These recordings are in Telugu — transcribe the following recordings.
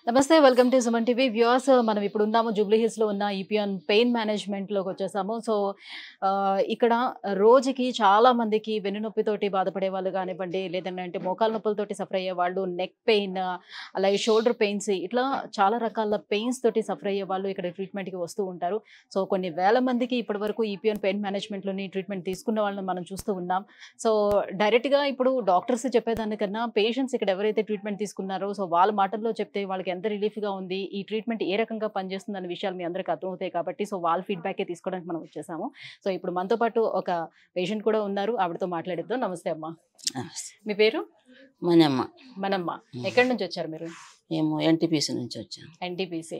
నమస్తే welcome to Suman TV viewers. మనం ఇప్పుడు ఉన్నాము జూబ్లీ హిల్స్ లో ఉన్న ఈపీఎన్ పెయిన్ మేనేజ్మెంట్ లోకి వచ్చేసాము. సో ఇక్కడ రోజుకి చాలా మందికి వెన్నునొప్పితోటి బాధపడే వాళ్ళు కానివ్వండి, లేదంటే మోకాల నొప్పులతోటి సఫర్ అయ్యే వాళ్ళు, నెక్ పెయిన్, అలాగే షోల్డర్ పెయిన్స్, ఇట్లా చాలా రకాల పెయిన్స్ తోటి సఫర్ అయ్యే వాళ్ళు ఇక్కడ ట్రీట్మెంట్ కి వస్తూ ఉంటారు. సో కొన్ని వేల మందికి ఇప్పటి వరకు ఈపీఎన్ పెయిన్ మేనేజ్మెంట్ లోని ట్రీట్మెంట్ తీసుకున్న వాళ్ళని మనం చూస్తూ ఉన్నాం. సో డైరెక్ట్ గా ఇప్పుడు డాక్టర్స్ చెప్పేదానికన్నా పేషెంట్స్ ఇక్కడ ఎవరైతే ట్రీట్మెంట్ తీసుకున్నారో సో వాళ్ళ మాటల్లో చెప్తే వాళ్ళకి ఎంత రిలీఫ్గా ఉంది, ఈ ట్రీట్మెంట్ ఏ రకంగా పనిచేస్తుంది అనే విషయాలు మీ అందరికీ అర్థమవుతాయి కాబట్టి సో వాళ్ళ ఫీడ్బ్యాకే తీసుకోవడానికి మనం వచ్చేసాము. సో ఇప్పుడు మనతో పాటు ఒక పేషెంట్ కూడా ఉన్నారు, ఆవిడతో మాట్లాడిద్దాం. నమస్తే అమ్మా, మీ పేరు? మనమ్మ. మనమ్మ. ఎక్కడి నుంచి వచ్చారు మీరు? మేము ఎన్టీపీసీ నుంచి వచ్చాము. ఎన్టీపీసీ.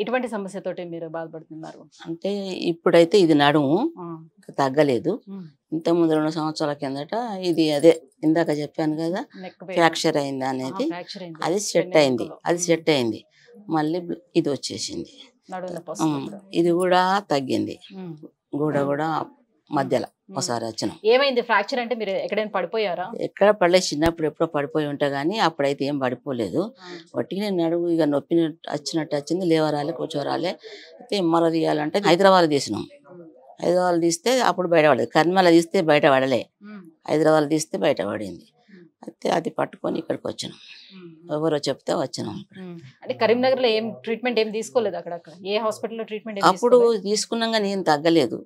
ఎటువంటి సమస్యతోటి మీరు బాధపడుతున్నారు? అంటే ఇప్పుడైతే ఇది నడుము తగ్గలేదు. ఇంత ముందు 2 సంవత్సరాల కిందట ఇది అదే ఇందాక చెప్పాను కదా ఫ్రాక్చర్ అయింది అనేది, అది సెట్ అయింది. మళ్ళీ ఇది వచ్చేసింది, ఇది కూడా తగ్గింది. కూడా మధ్యలో ఒకసారి వచ్చినాం. ఏమైంది ఫ్రాక్చర్ అంటే? మీరు ఎక్కడైనా పడిపోయారా? ఎక్కడ పడలేదు, చిన్నప్పుడు ఎప్పుడో పడిపోయి ఉంటా కానీ అప్పుడైతే ఏం పడిపోలేదు. వట్టికి నేను నడుము ఇక నొప్పి వచ్చినట్టు వచ్చింది, లేవరాలే కూర్చోరాలే. అయితే ఎంఆర్ఐ తీయాలంటే హైదరాబాద్ తీసినాం. హైదరాబాద్ తీస్తే అప్పుడు బయటపడలేదు, కర్మల తీస్తే బయటపడలే, హైదరాబాద్ తీస్తే బయటపడింది. అయితే అది పట్టుకొని ఇక్కడికి వచ్చినాం, ఎవరో చెప్తే వచ్చినాం. అంటే కరీంనగర్ లో ఏం ట్రీట్మెంట్ ఏం తీసుకోలేదు? అక్కడ ఏ హాస్పిటల్లో ట్రీట్మెంట్? అప్పుడు తీసుకున్నాగా నేను తగ్గలేదు,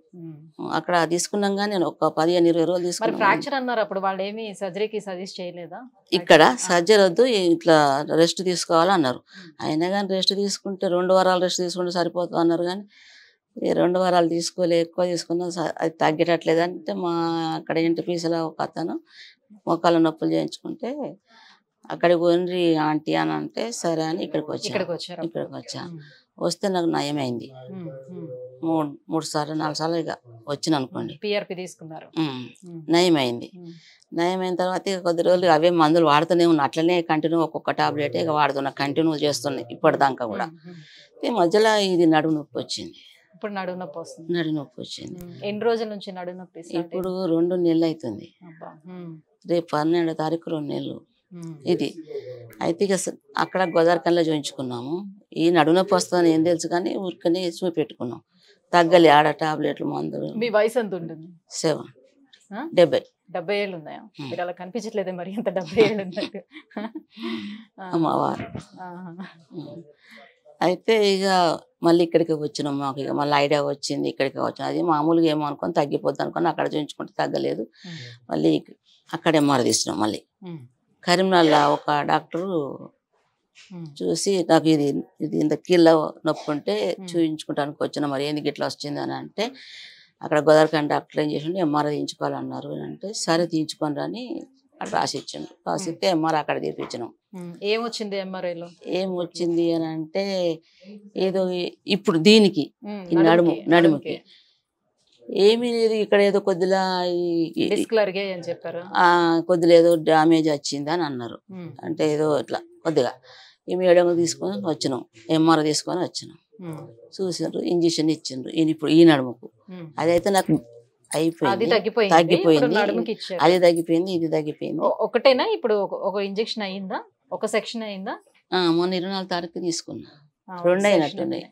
అక్కడ తీసుకున్నాగా నేను ఒక 15-20 రోజులు తీసుకున్నాను. ఫ్రాక్చర్ అన్నారు, అప్పుడు వాళ్ళు ఏమి సర్జరీకి సజెస్ట్ చేయలేదా? ఇక్కడ సర్జరీ వద్దు, ఇట్లా రెస్ట్ తీసుకోవాలన్నారు. అయినా కానీ రెస్ట్ తీసుకుంటే 2 వారాలు రెస్ట్ తీసుకుంటే సరిపోతుంది అన్నారు. కానీ 2 వారాలు తీసుకోలే, ఎక్కువ తీసుకున్నా అది తగ్గేటట్లేదు. అంటే మా అక్కడ ఎన్టీపీసీలో ఒక అతను మోకాళ్ళ నొప్పులు చేయించుకుంటే అక్కడికి పోయి ఆంటీ అని అంటే సరే అని ఇక్కడికి వచ్చాను. వస్తే నాకు నయమైంది. 3 సార్లు 4 సార్లు ఇక వచ్చిన అనుకోండి. పిఆర్పి తీసుకున్నారు, నయమైంది. నయమైన తర్వాత ఇక కొద్ది రోజులు అవే మందులు వాడుతూనే ఉన్నా, అట్లనే కంటిన్యూ ఒక్కొక్క టాబ్లెట్ ఇక వాడుతున్నా, కంటిన్యూ చేస్తున్నాయి ఇప్పటిదాకా కూడా. మధ్యలో ఇది నడుము నొప్పి వచ్చింది. ఇప్పుడు నడుము నొప్పి వస్తుంది? నడుము నొప్పి వచ్చింది. ఎన్ని రోజుల నుంచి నడుము నొప్పి? ఇప్పుడు 2 నెలలు అవుతుంది. రేపు 12వ తారీఖు 2 నెలలు ఇది. అయితే ఇక అక్కడ గోదావరికంలో చూయించుకున్నాము. ఈ నడుము నొప్పి వస్తుందని ఏం తెలుసు కానీ ఊరికనే చూపెట్టుకున్నాం, తగ్గలే. ఆడ టాబ్లెట్లు మందులు. మీ వయసు ఎంత ఉంటుంది? 70 ఏళ్ళు ఉన్నాయా? మీరు అలా కనిపించట్లేదే మరి, ఎంత 70 ఏళ్ళు ఉన్నట్టు. అమ్మవారు. అయితే ఇక మళ్ళీ ఇక్కడికి వచ్చినాం. మాకు ఇక మళ్ళీ ఐడియా వచ్చింది, ఇక్కడికి వచ్చినాం. అది మామూలుగా ఏమో అనుకొని తగ్గిపోద్ది అనుకొని అక్కడ చూయించుకుంటే తగ్గలేదు. మళ్ళీ అక్కడ ఎంఆర్ఐ తీసినాం. మళ్ళీ కరీంనగర్లో ఒక డాక్టరు చూసి నాకు ఇది ఇంత కీళ్ళ నొప్పి ఉంటే చూయించుకుంటానికి వచ్చిన, మరి ఎందుకు ఇట్లా వచ్చింది అని అంటే అక్కడ గోదావరికండ డాక్టర్ ఏం చేసిండు, ఎంఆర్ఐ తీయించుకోవాలన్నారు. అంటే సరే తీయించుకొని అని అక్కడ రాసిచ్చిండు. రాసిస్తే ఎంఆర్ఐ అక్కడ తీపించినాం. ఏమొచ్చింది ఎంఆర్ఐలో? ఏమొచ్చింది అని అంటే ఏదో ఇప్పుడు దీనికి నడుముకి ఏమీ లేదు, ఇక్కడ ఏదో కొద్దిలా కొద్దిగా ఏదో డ్యామేజ్ వచ్చింది అని అన్నారు. అంటే ఏదో ఇట్లా కొద్దిగా ఈ మేడం తీసుకొని వచ్చినాం, ఎంఆర్ఐ తీసుకొని వచ్చినాం. చూసినారు, ఇంజక్షన్ ఇచ్చిండ్రు ఇప్పుడు ఈ నడుముకు. అదైతే నాకు అయిపోయింది, తగ్గిపోయింది. అది తగ్గిపోయింది, ఇది తగ్గిపోయింది. ఒకటేనా ఇప్పుడు? ఒక ఇంజక్షన్ అయిందా? ఒక సెక్షన్ అయిందా? మొన్న 24వ తారీఖు తీసుకున్నా. 2 అయినట్టున్నాయి.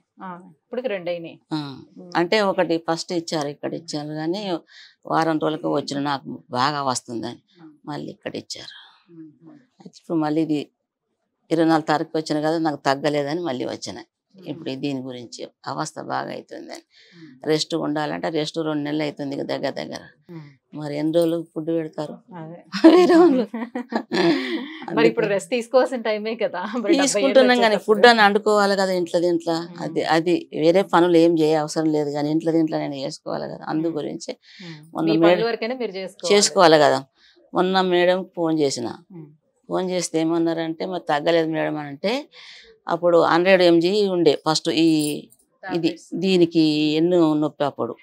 ఇప్పుడు 2 అయినాయి. అంటే ఒకటి ఫస్ట్ ఇచ్చారు, ఇక్కడ ఇచ్చారు. కానీ వారం రోజులకు వచ్చిన నాకు బాగా వస్తుందని మళ్ళీ ఇక్కడ ఇచ్చారు. ఇప్పుడు మళ్ళీ ఇది 24వ తారీఖు వచ్చిన కదా, నాకు తగ్గలేదని మళ్ళీ వచ్చినాయి. ఇప్పుడు దీని గురించి అవస్థ బాగా అవుతుందని, రెస్ట్ ఉండాలంటే రెస్ట్ 2 నెలలు అవుతుంది దగ్గర. మరి ఎన్ని రోజులు ఫుడ్ పెడతారు? ఇప్పుడు రెస్ట్ తీసుకోవాల్సిన టైమే కదా. తీసుకుంటున్నాం కానీ ఫుడ్ అని వండుకోవాలి కదా ఇంట్లో. అది వేరే పనులు ఏం చేయ అవసరం లేదు కానీ ఇంట్లో నేను చేసుకోవాలి కదా. అందు గురించి చేసుకోవాలి కదా. మొన్న మేడం ఫోన్ చేస్తే ఏమన్నారంటే మరి తగ్గలేదు మేడం అని అంటే, అప్పుడు 100 mg ఉండే ఫస్ట్ ఇది దీనికి ఎన్నో నొప్పి. అప్పుడు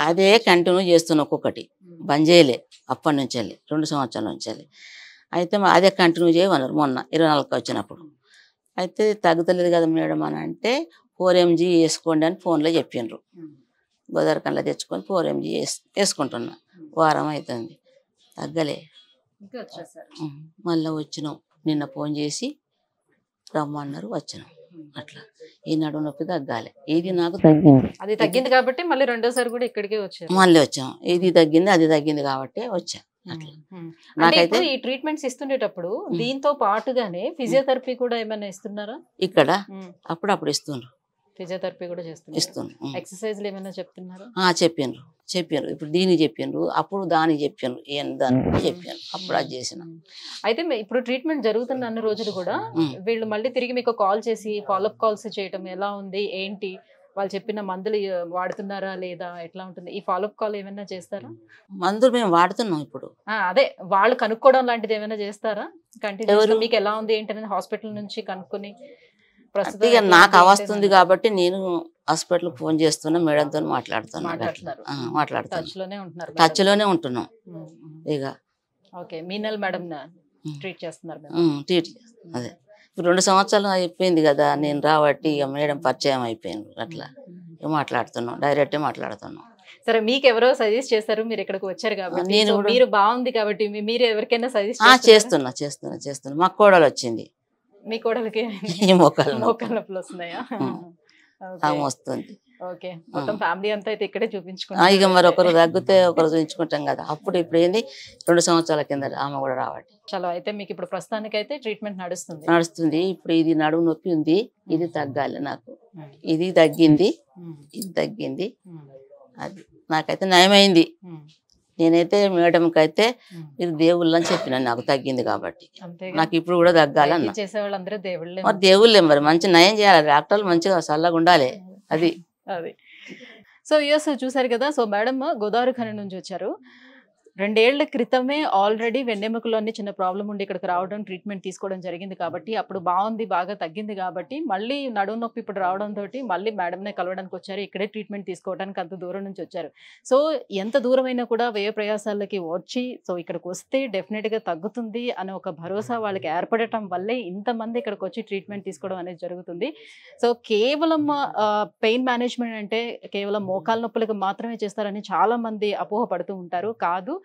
అదే కంటిన్యూ చేస్తున్నా, ఒక్కొక్కటి బంద్ చేయలే అప్పటి నుంచి 2 సంవత్సరాల నుంచి. అయితే అదే కంటిన్యూ చేయమన్నారు మొన్న 24కి వచ్చినప్పుడు. అయితే తగ్గుతలేదు కదా మేడం అని అంటే 4 mg వేసుకోండి అని ఫోన్లో చెప్పిండ్రు. గోదావరికంలో తెచ్చుకొని 4 mg వేసుకుంటున్నా. వారం అవుతుంది, తగ్గలే. మళ్ళీ వచ్చినాం, నిన్న ఫోన్ చేసి రమ్మన్నారు వచ్చాను. అట్లా ఈ నడుము నొప్పి తగ్గాలి, ఇది నాకు తగ్గింది. అది తగ్గింది కాబట్టి మళ్ళీ రెండోసారి కూడా ఇక్కడికే వచ్చారు. మళ్ళీ వచ్చాం, ఇది తగ్గింది అది తగ్గింది కాబట్టి వచ్చా. అట్లా అంటే నాకైతే ఇప్పుడు ఈ ట్రీట్మెంట్స్ ఇస్తుండేటప్పుడు దీంతో పాటుగానే ఫిజియోథెరపీ కూడా ఏమైనా ఇస్తున్నారా? ఇక్కడ అప్పుడప్పుడు ఇస్తుండ్రు, ఫిజియోథెరపీ కూడా చేస్తున్నారు. ఇస్తుండ్రు. ఎక్సర్సైజ్లు ఏమైనా చెప్తున్నారా? చెప్పిండ్రు. ఇప్పుడు దీనికి చెప్పిండ్రు, అప్పుడు దానికి చెప్పిండ్రు, దానికి చెప్పాను, అప్పుడు అది చేసిన. అయితే ఇప్పుడు ట్రీట్మెంట్ జరుగుతున్న అన్ని రోజులు కూడా వీళ్ళు మళ్ళీ తిరిగి మీకు కాల్ చేసి ఫాలోఅప్ కాల్స్ చేయటం ఎలా ఉంది ఏంటి, వాళ్ళు చెప్పిన మందులు వాడుతున్నారా లేదా, ఎట్లా ఉంటుంది? ఈ ఫాలోఅప్ కాల్ ఏమైనా చేస్తారా? మందులు మేము వాడుతున్నాం ఇప్పుడు. అదే వాళ్ళు కనుక్కోవడం లాంటిది ఏమైనా చేస్తారా? కంటిన్యూస్ మీకు ఎలా ఉంది ఏంటనేది హాస్పిటల్ నుంచి కనుక్కొని ప్రస్తుతం నాకు అవస్తుంది కాబట్టి నేను హాస్పిటల్ ఫోన్ చేస్తున్నా, మేడంతో మాట్లాడుతున్నాను. టచ్ లోనే ఉంటున్నాం. ఇక ఓకే, మీనల్ మేడం ట్రీట్ చేస్తున్నారు. ట్రీట్ అదే ఇప్పుడు 2 సంవత్సరాలు అయిపోయింది కదా నేను రాబట్టి, ఇక మేడం పరిచయం అయిపోయింది. అట్లా మాట్లాడుతున్నాం, డైరెక్ట్ మాట్లాడుతున్నాం. సరే, మీకు ఎవరో సజెస్ట్ చేస్తారు, మీరు ఇక్కడికి వచ్చారు కాబట్టి, నేను మీరు బాగుంది కాబట్టి మీరు ఎవరికైనా సజెస్ట్ చేస్తున్నా. మా కోడలు వచ్చింది. మీ కోడలికి మోకాలు నొప్పులు వస్తున్నాయా? వస్తుంది. ఓకే, మొత్తం ఫ్యామిలీ అంతా అయితే ఇక్కడే చూపించుకుంటాం. ఇక మరి ఒకరు తగ్గితే ఒకరు చూపించుకుంటాం కదా. అప్పుడు ఇప్పుడు ఏంది 2 సంవత్సరాల కింద ఆమె కూడా రావట్టి. చలో, అయితే మీకు ఇప్పుడు ప్రస్తుతానికి అయితే ట్రీట్మెంట్ నడుస్తుంది. ఇప్పుడు ఇది నడుము నొప్పి ఉంది, ఇది తగ్గాలి నాకు. ఇది తగ్గింది, ఇది తగ్గింది. అది నాకైతే నయమైంది. నేనైతే మేడంకి అయితే మీరు దేవుళ్ళు అని చెప్పిన, నాకు తగ్గింది కాబట్టి నాకు ఇప్పుడు కూడా తగ్గాలన్న. చేసేవాళ్ళందరూ దేవుళ్ళే. మరి దేవుళ్ళే, మరి మంచి నయం చేయాలి, డాక్టర్లు మంచిగా చల్లగా ఉండాలి. అది సో యూఎస్ చూసారు కదా. సో మేడం గోదావరి ఖని నుంచి వచ్చారు. 2 ఏళ్ల క్రితమే ఆల్రెడీ వెన్నెముకలోని చిన్న ప్రాబ్లం ఉండి ఇక్కడికి రావడం, ట్రీట్మెంట్ తీసుకోవడం జరిగింది కాబట్టి అప్పుడు బాగుంది, బాగా తగ్గింది కాబట్టి మళ్ళీ నడుము నొప్పి ఇప్పుడు రావడంతో మళ్ళీ మేడంనే కలవడానికి వచ్చారు. ఇక్కడే ట్రీట్మెంట్ తీసుకోవడానికి అంత దూరం నుంచి వచ్చారు. సో ఎంత దూరమైనా కూడా వ్యయ ప్రయాసాలకి వచ్చి సో ఇక్కడికి వస్తే డెఫినెట్గా తగ్గుతుంది అనే ఒక భరోసా వాళ్ళకి ఏర్పడటం వల్లే ఇంతమంది ఇక్కడికి వచ్చి ట్రీట్మెంట్ తీసుకోవడం అనేది జరుగుతుంది. సో కేవలం పెయిన్ మేనేజ్మెంట్ అంటే కేవలం మోకాల నొప్పులకు మాత్రమే చేస్తారని చాలా మంది అపోహ పడుతూ ఉంటారు. కాదు,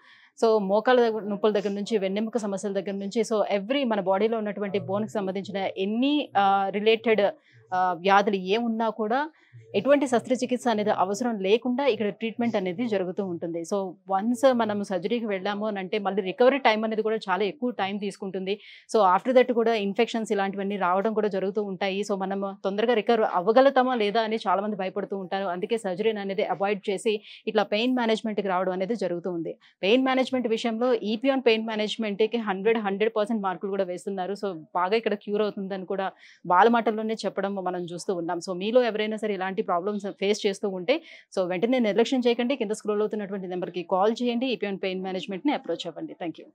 సో మోకాల నొప్పుల దగ్గర నుంచి వెన్నెముక సమస్యల దగ్గర నుంచి సో మన బాడీలో ఉన్నటువంటి బోన్కి సంబంధించిన ఎన్ని రిలేటెడ్ వ్యాధులు ఏమున్నా కూడా ఎటువంటి శస్త్రచికిత్స అనేది అవసరం లేకుండా ఇక్కడ ట్రీట్మెంట్ అనేది జరుగుతూ ఉంటుంది. సో వన్స్ మనం సర్జరీకి వెళ్ళాము అని అంటే మళ్ళీ రికవరీ టైం అనేది కూడా చాలా ఎక్కువ టైం తీసుకుంటుంది. సో ఆఫ్టర్ దట్ కూడా ఇన్ఫెక్షన్స్ ఇలాంటివన్నీ రావడం కూడా జరుగుతూ ఉంటాయి. సో మనం తొందరగా రికవర్ అవ్వగలుగుతామా లేదా అని చాలా మంది భయపడుతూ ఉంటారు. అందుకే సర్జరీని అనేది అవాయిడ్ చేసి ఇట్లా పెయిన్ మేనేజ్మెంట్కి రావడం అనేది జరుగుతూ ఉంది. పెయిన్ మేనేజ్మెంట్ విషయంలో ఈపీఆన్ పెయిన్ మేనేజ్మెంట్కి 100% మార్కులు కూడా వేస్తున్నారు. సో బాగా ఇక్కడ క్యూర్ అవుతుందని కూడా వాళ్ళ మాటల్లోనే చెప్పడం మనం చూస్తూ ఉన్నాం. సో మీలో ఎవరైనా సరే ఇలాంటి ప్రాబ్లమ్స్ ఫేస్ చేస్తూ ఉంటే సో వెంటనే నిర్లక్ష్యం చేయకండి, కింద స్క్రోల్ అవుతున్నటువంటి నెంబర్కి కాల్ చేయండి, ఈపీఆన్ పెయిన్ మేనేజ్మెంట్ని అప్రోచ్ అవ్వండి. Thank you.